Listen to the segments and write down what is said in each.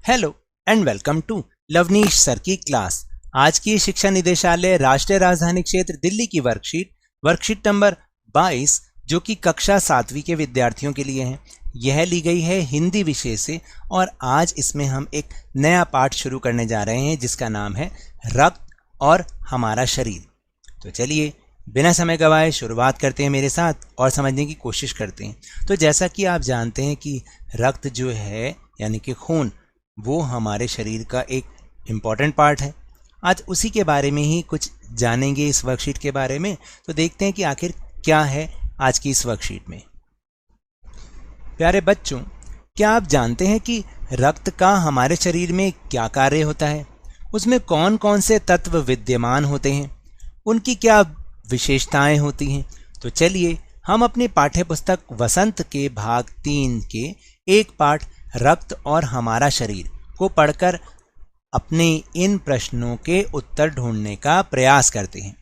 Hello and welcome to Lavneesh sir की class. आज की शिक्षा निदेशालय राष्ट्रीय राजधानी क्षेत्र दिल्ली की वर्कशीट नंबर 22 जो कि कक्षा 7वीं के विद्यार्थियों के लिए है, यह ली गई है हिंदी विषय से और आज इसमें हम एक नया पाठ शुरू करने जा रहे हैं जिसका नाम है रक्त और हमारा शरीर। तो चलिए बिना समय गवाए शुरुआत करते हैं मेरे साथ और समझने की कोशिश करते हैं। तो जैसा कि आप जानते हैं कि रक्त जो है यानी कि खून वो हमारे शरीर का एक इम्पॉर्टेंट पार्ट है। आज उसी के बारे में ही कुछ जानेंगे इस वर्कशीट के बारे में। तो देखते हैं कि आखिर क्या है आज की इस वर्कशीट में। प्यारे बच्चों, क्या आप जानते हैं कि रक्त का हमारे शरीर में क्या कार्य होता है? उसमें कौन कौन से तत्व विद्यमान होते हैं, उनकी क्या विशेषताएं होती हैं? तो चलिए हम अपनी पाठ्य पुस्तक वसंत के भाग 3 के एक पाठ रक्त और हमारा शरीर को पढ़कर अपने इन प्रश्नों के उत्तर ढूंढने का प्रयास करते हैं।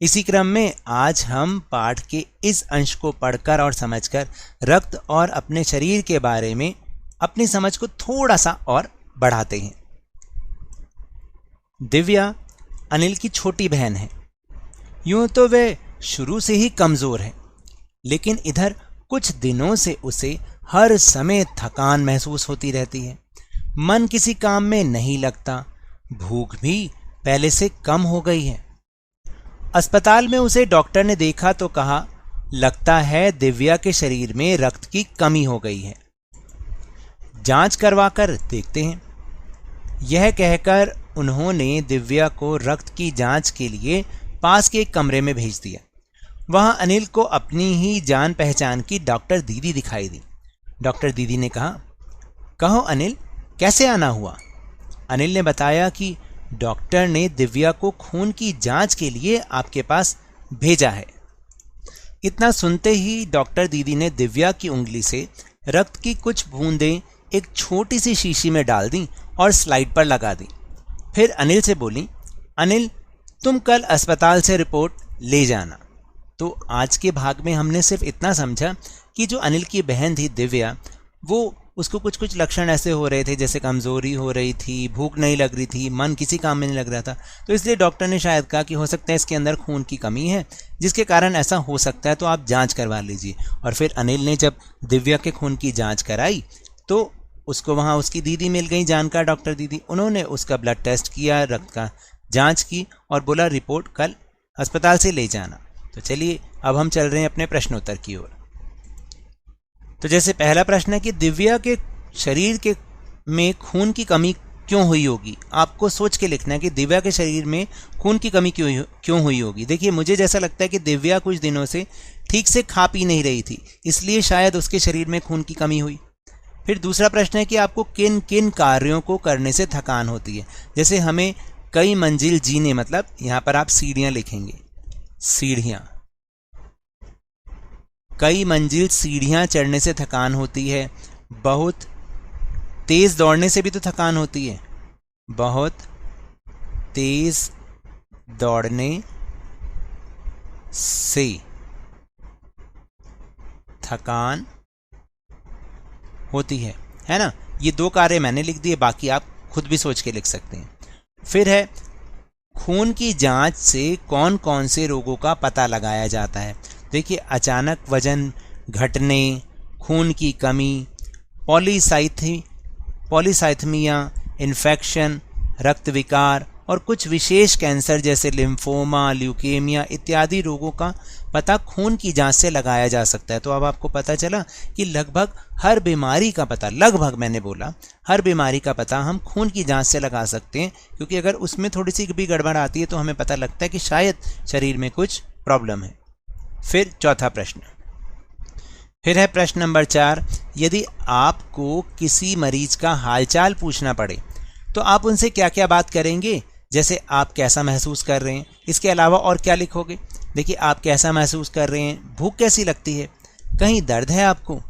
इसी क्रम में आज हम पाठ के इस अंश को पढ़कर और समझकर रक्त और अपने शरीर के बारे में अपनी समझ को थोड़ा सा और बढ़ाते हैं। दिव्या अनिल की छोटी बहन है। यूं तो वे शुरू से ही कमजोर है, लेकिन इधर कुछ दिनों से उसे हर समय थकान महसूस होती रहती है। मन किसी काम में नहीं लगता, भूख भी पहले से कम हो गई है। अस्पताल में उसे डॉक्टर ने देखा तो कहा, लगता है दिव्या के शरीर में रक्त की कमी हो गई है, जांच करवाकर देखते हैं। यह कहकर उन्होंने दिव्या को रक्त की जांच के लिए पास के एक कमरे में भेज दिया। वहां अनिल को अपनी ही जान पहचान की डॉक्टर दीदी दिखाई दी। डॉक्टर दीदी ने कहा, कहो अनिल, कैसे आना हुआ? अनिल ने बताया कि डॉक्टर ने दिव्या को खून की जांच के लिए आपके पास भेजा है। इतना सुनते ही डॉक्टर दीदी ने दिव्या की उंगली से रक्त की कुछ बूंदें एक छोटी सी शीशी में डाल दी और स्लाइड पर लगा दी। फिर अनिल से बोली, अनिल तुम कल अस्पताल से रिपोर्ट ले जाना। तो आज के भाग में हमने सिर्फ इतना समझा कि जो अनिल की बहन थी दिव्या, वो उसको कुछ लक्षण ऐसे हो रहे थे जैसे कमजोरी हो रही थी, भूख नहीं लग रही थी, मन किसी काम में नहीं लग रहा था। तो इसलिए डॉक्टर ने शायद कहा कि हो सकता है इसके अंदर खून की कमी है, जिसके कारण ऐसा हो सकता है, तो आप जांच करवा लीजिए। और फिर अनिल ने जब दिव्या के खून की जांच कराई तो उसको वहाँ उसकी दीदी मिल गई, जानकार डॉक्टर दीदी। उन्होंने उसका ब्लड टेस्ट किया, रक्त का जाँच की और बोला रिपोर्ट कल अस्पताल से ले जाना। तो चलिए अब हम चल रहे हैं अपने प्रश्नोत्तर की ओर। तो जैसे पहला प्रश्न है कि दिव्या के शरीर के में खून की कमी क्यों हुई होगी? आपको सोच के लिखना है कि दिव्या के शरीर में खून की कमी क्यों हुई होगी। देखिए, मुझे जैसा लगता है कि दिव्या कुछ दिनों से ठीक से खा पी नहीं रही थी, इसलिए शायद उसके शरीर में खून की कमी हुई। फिर दूसरा प्रश्न है कि आपको किन किन कार्यों को करने से थकान होती है? जैसे हमें कई मंजिल जीने, मतलब यहाँ पर आप सीढ़ियाँ लिखेंगे, सीढ़ियाँ, कई मंजिल सीढ़ियाँ चढ़ने से थकान होती है। बहुत तेज दौड़ने से भी तो थकान होती है, बहुत तेज दौड़ने से थकान होती है ना? ये दो कार्य मैंने लिख दिए, बाकी आप खुद भी सोच के लिख सकते हैं। फिर है खून की जांच से कौन कौन से रोगों का पता लगाया जाता है? देखिए, अचानक वजन घटने, खून की कमी, पॉलीसाइथमिया, इन्फेक्शन, रक्त विकार और कुछ विशेष कैंसर जैसे लिम्फोमा, ल्यूकेमिया इत्यादि रोगों का पता खून की जांच से लगाया जा सकता है। तो अब आपको पता चला कि लगभग हर बीमारी का पता, लगभग मैंने बोला हर बीमारी का पता हम खून की जांच से लगा सकते हैं, क्योंकि अगर उसमें थोड़ी सी भी गड़बड़ आती है तो हमें पता लगता है कि शायद शरीर में कुछ प्रॉब्लम है। फिर चौथा प्रश्न, फिर है प्रश्न नंबर 4, यदि आपको किसी मरीज का हालचाल पूछना पड़े तो आप उनसे क्या क्या बात करेंगे? जैसे आप कैसा महसूस कर रहे हैं, इसके अलावा और क्या लिखोगे? देखिए, आप कैसा महसूस कर रहे हैं, भूख कैसी लगती है, कहीं दर्द है आपको,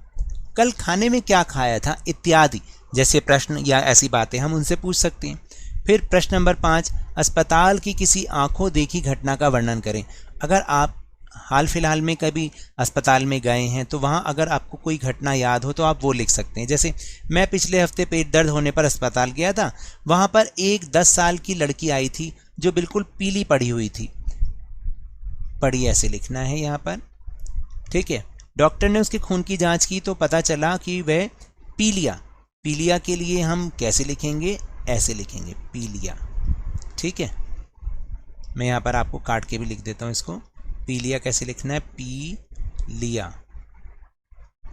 कल खाने में क्या खाया था, इत्यादि जैसे प्रश्न या ऐसी बातें हम उनसे पूछ सकते हैं। फिर प्रश्न नंबर 5, अस्पताल की किसी आंखों देखी घटना का वर्णन करें। अगर आप हाल फिलहाल में कभी अस्पताल में गए हैं तो वहाँ अगर आपको कोई घटना याद हो तो आप वो लिख सकते हैं। जैसे मैं पिछले हफ्ते पेट दर्द होने पर अस्पताल गया था, वहाँ पर एक 10 साल की लड़की आई थी जो बिल्कुल पीली पड़ी हुई थी। पड़ी ऐसे लिखना है यहाँ पर, ठीक है। डॉक्टर ने उसके खून की जांच की तो पता चला कि वह पीलिया। पीलिया के लिए हम कैसे लिखेंगे, ऐसे लिखेंगे पीलिया, ठीक है। मैं यहाँ पर आपको काट के भी लिख देता हूँ इसको। पीलिया कैसे लिखना है, पीलिया।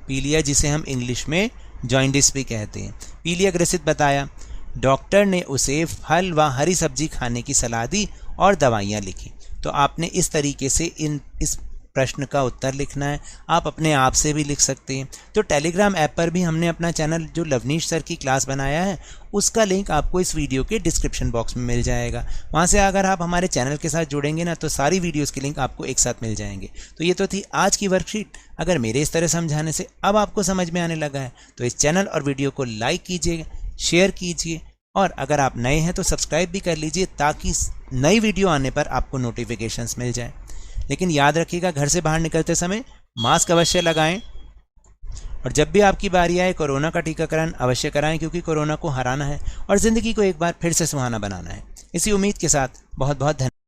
पीलिया जिसे हम इंग्लिश में जॉइंडिस भी कहते हैं। पीलिया ग्रसित बताया। डॉक्टर ने उसे फल व हरी सब्जी खाने की सलाह दी और दवाइयाँ लिखी। तो आपने इस तरीके से इस प्रश्न का उत्तर लिखना है। आप अपने आप से भी लिख सकते हैं। तो टेलीग्राम ऐप पर भी हमने अपना चैनल जो लवनीश सर की क्लास बनाया है, उसका लिंक आपको इस वीडियो के डिस्क्रिप्शन बॉक्स में मिल जाएगा। वहाँ से अगर आप हमारे चैनल के साथ जुड़ेंगे ना तो सारी वीडियोस के लिंक आपको एक साथ मिल जाएंगे। तो ये तो थी आज की वर्कशीट। अगर मेरे इस तरह समझाने से अब आपको समझ में आने लगा है तो इस चैनल और वीडियो को लाइक कीजिए, शेयर कीजिए और अगर आप नए हैं तो सब्सक्राइब भी कर लीजिए ताकि नई वीडियो आने पर आपको नोटिफिकेशंस मिल जाए। लेकिन याद रखिएगा, घर से बाहर निकलते समय मास्क अवश्य लगाएं और जब भी आपकी बारी आए कोरोना का टीकाकरण अवश्य कराएं, क्योंकि कोरोना को हराना है और ज़िंदगी को एक बार फिर से सुहाना बनाना है। इसी उम्मीद के साथ बहुत बहुत धन्यवाद।